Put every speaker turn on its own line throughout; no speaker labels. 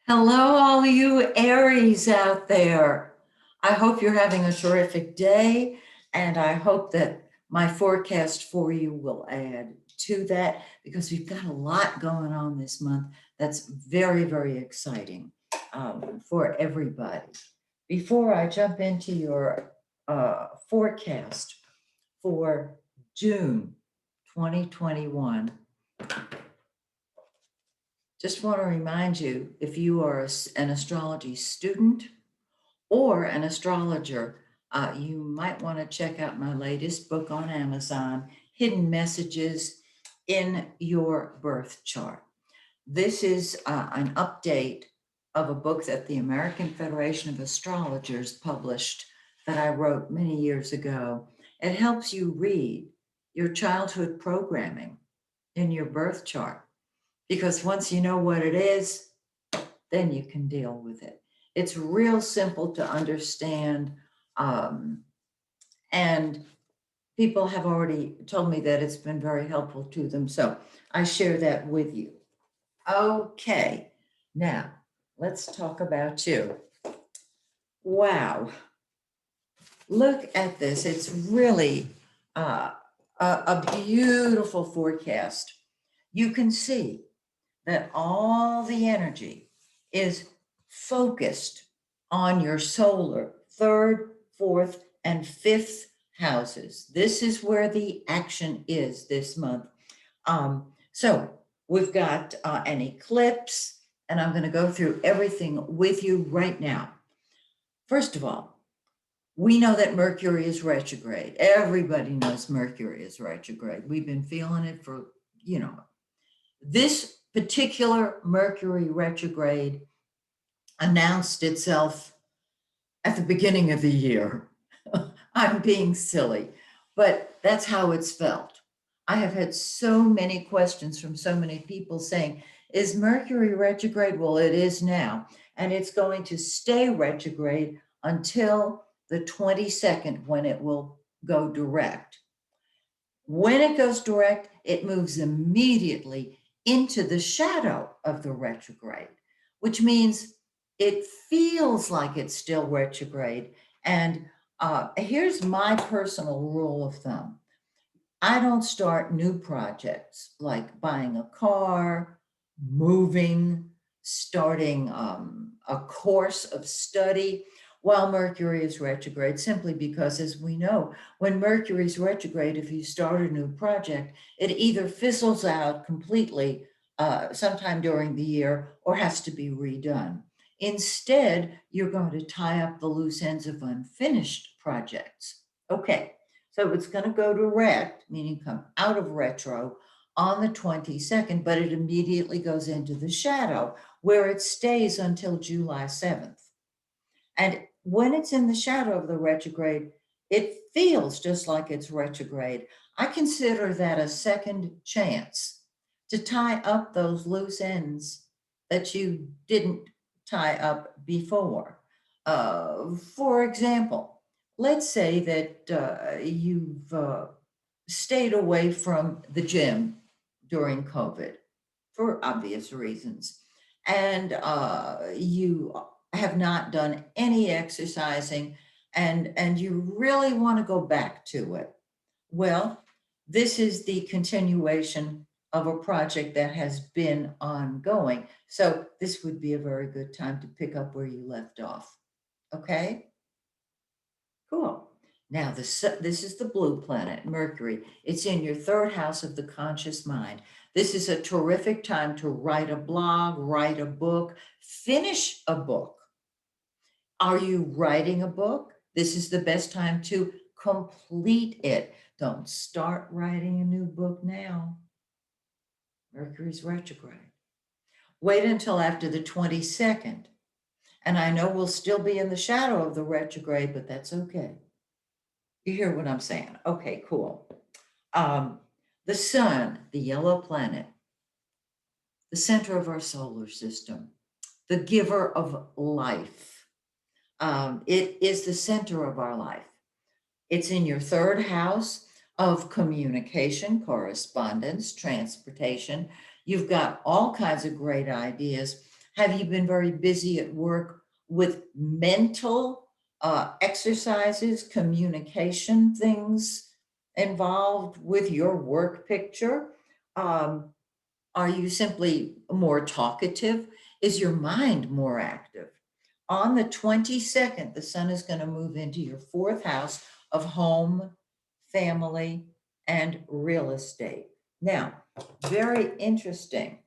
Hello, all you Aries out there. I hope you're having a terrific day, and I hope that my forecast for you will add to that because we've got a lot going on this month that's very, very exciting for everybody. Before I jump into your forecast for June 2021, just want to remind you, if you are an astrology student or an astrologer, you might want to check out my latest book on Amazon, Hidden Messages in Your Birth Chart. This is an update of a book that the American Federation of Astrologers published that I wrote many years ago. It helps you read your childhood programming in your birth chart because once you know what it is, then you can deal with it. It's real simple to understand. And people have already told me that it's been very helpful to them. So I share that with you. Okay, now let's talk about you. Wow, look at this. It's really a beautiful forecast. You can see that all the energy is focused on your solar third, fourth, and fifth houses. This is where the action is this month. So we've got an eclipse, and I'm going to go through everything with you right now. First of all, we know that Mercury is retrograde. Everybody knows Mercury is retrograde. We've been feeling it for, this particular Mercury retrograde announced itself at the beginning of the year. I'm being silly, but that's how it's felt. I have had so many questions from so many people saying, is Mercury retrograde? Well, it is now, and it's going to stay retrograde until the 22nd when it will go direct. When it goes direct, it moves immediately into the shadow of the retrograde, which means it feels like it's still retrograde. And here's my personal rule of thumb. I don't start new projects like buying a car, moving, starting a course of study while Mercury is retrograde, simply because, as we know, when Mercury is retrograde, if you start a new project, it either fizzles out completely sometime during the year or has to be redone. Instead, you're going to tie up the loose ends of unfinished projects. Okay, so it's going to go direct, meaning come out of retro on the 22nd, but it immediately goes into the shadow where it stays until July 7th. And when it's in the shadow of the retrograde, it feels just like it's retrograde. I consider that a second chance to tie up those loose ends that you didn't tie up before. For example, let's say that you've stayed away from the gym during COVID for obvious reasons, and you have not done any exercising, and you really want to go back to it. Well, this is the continuation of a project that has been ongoing. So this would be a very good time to pick up where you left off. Okay? Cool. Now, this is the blue planet, Mercury. It's in your third house of the conscious mind. This is a terrific time to write a blog, write a book, finish a book. Are you writing a book? This is the best time to complete it. Don't start writing a new book now. Mercury's retrograde. Wait until after the 22nd. And I know we'll still be in the shadow of the retrograde, but that's okay. You hear what I'm saying? Okay, cool. The sun, the yellow planet, the center of our solar system, the giver of life. It is the center of our life. It's in your third house of communication, correspondence, transportation. You've got all kinds of great ideas. Have you been very busy at work with mental exercises, communication things involved with your work picture? Um, are you simply more talkative? Is your mind more active? On the 22nd, the sun is going to move into your fourth house of home, family, and real estate. Now, very interesting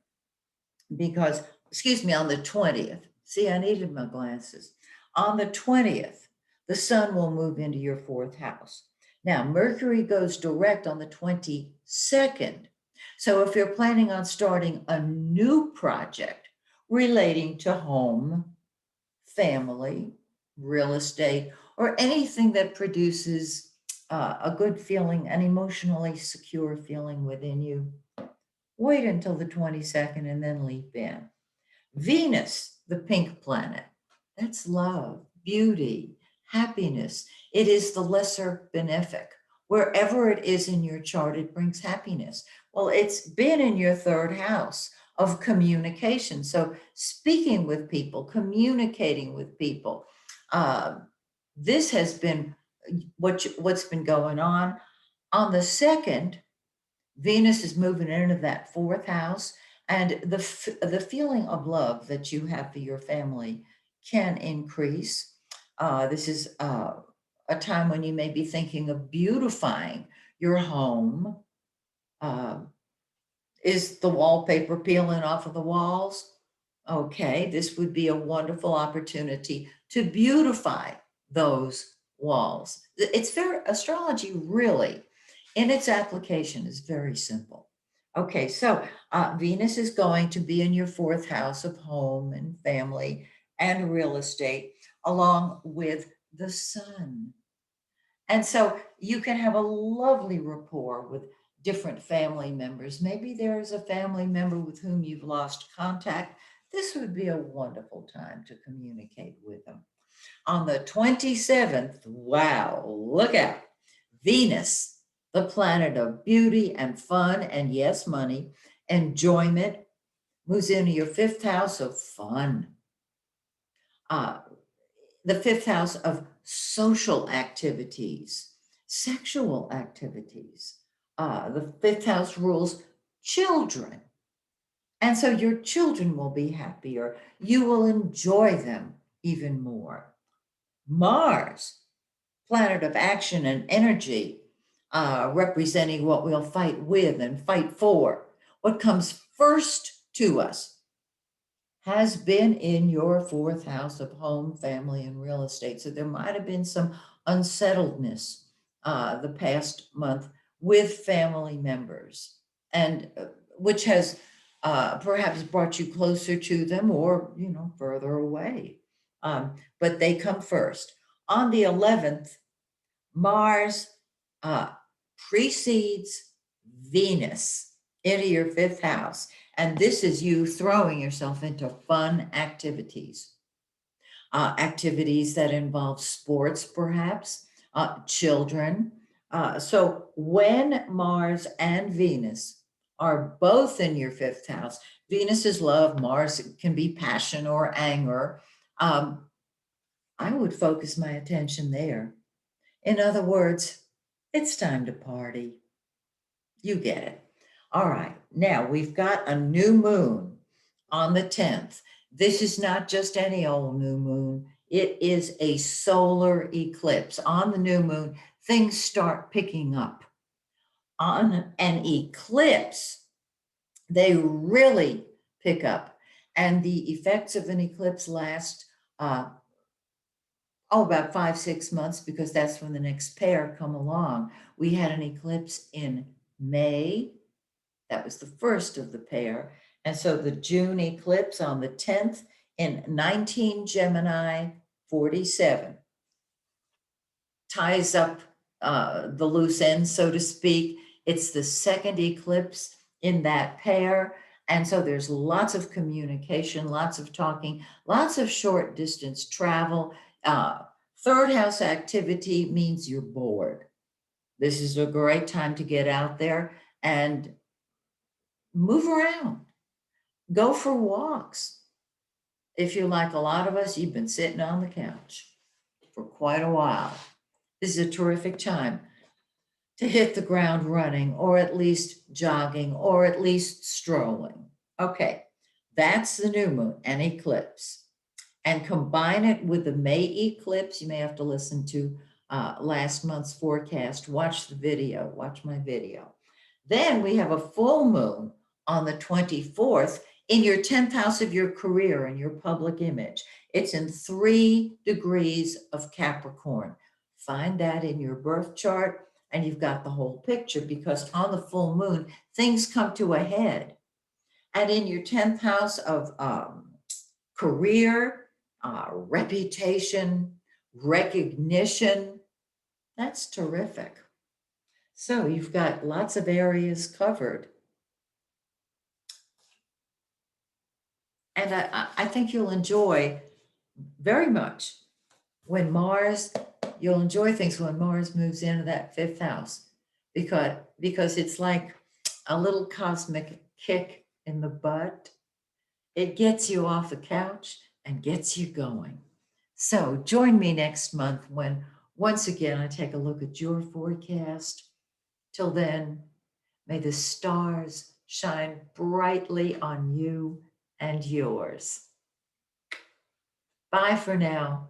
because, excuse me, on the 20th, see, I needed my glasses. On the 20th, the sun will move into your fourth house. Now, Mercury goes direct on the 22nd. So if you're planning on starting a new project relating to home, family, real estate, or anything that produces a good feeling, an emotionally secure feeling within you, wait until the 22nd and then leap in. Venus, the pink planet, that's love, beauty, happiness. It is the lesser benefic. Wherever it is in your chart, it brings happiness. Well, it's been in your third house of communication. So, speaking with people, communicating with people, uh, this has been what's been going on. On the second, Venus is moving into that fourth house, and the feeling of love that you have for your family can increase. This is a time when you may be thinking of beautifying your home. Uh, is the wallpaper peeling off of the walls? Okay, this would be a wonderful opportunity to beautify those walls. It's very, astrology really, in its application, is very simple. Okay, so Venus is going to be in your fourth house of home and family and real estate, along with the sun. And so you can have a lovely rapport with different family members. Maybe there's a family member with whom you've lost contact. This would be a wonderful time to communicate with them. On the 27th, wow, look out. Venus, the planet of beauty and fun, and yes, money, enjoyment, moves into your fifth house of fun. Uh, the fifth house of social activities, sexual activities. The fifth house rules children. And so your children will be happier. You will enjoy them even more. Mars, planet of action and energy, representing what we'll fight with and fight for. What comes first to us has been in your fourth house of home, family, and real estate. So there might have been some unsettledness the past month with family members, and which has perhaps brought you closer to them or, further away. But they come first. On the 11th, Mars uh, precedes Venus into your fifth house. And this is you throwing yourself into fun activities that involve sports, perhaps, children. So when Mars and Venus are both in your fifth house, Venus is love, Mars can be passion or anger. Um, I would focus my attention there. In other words, it's time to party. You get it. All right. Now we've got a new moon on the 10th. This is not just any old new moon. It is a solar eclipse. On the new moon, things start picking up. On an eclipse, they really pick up. And the effects of an eclipse last about 5, 6 months, because that's when the next pair come along. We had an eclipse in May. That was the first of the pair. And so the June eclipse on the 10th in 19 Gemini 47 ties up the loose ends, so to speak. It's the second eclipse in that pair. And so there's lots of communication, lots of talking, lots of short distance travel. Third house activity means you're bored. This is a great time to get out there and move around, go for walks, if you're like a lot of us, you've been sitting on the couch for quite a while. This is a terrific time to hit the ground running, or at least jogging, or at least strolling. Okay, that's the new moon and eclipse. And combine it with the May eclipse. You may have to listen to last month's forecast. Watch the video, watch my video. Then we have a full moon on the 24th in your 10th house of your career and your public image. It's in 3 degrees of Capricorn. Find that in your birth chart, and you've got the whole picture, because on the full moon, things come to a head. And in your 10th house of career, reputation, recognition, that's terrific. So you've got lots of areas covered. And I think you'll enjoy very much when Mars, you'll enjoy things when Mars moves into that 5th house, because it's like a little cosmic kick in the butt. It gets you off the couch and gets you going. So join me next month when once again I take a look at your forecast. Till then, may the stars shine brightly on you and yours. Bye for now.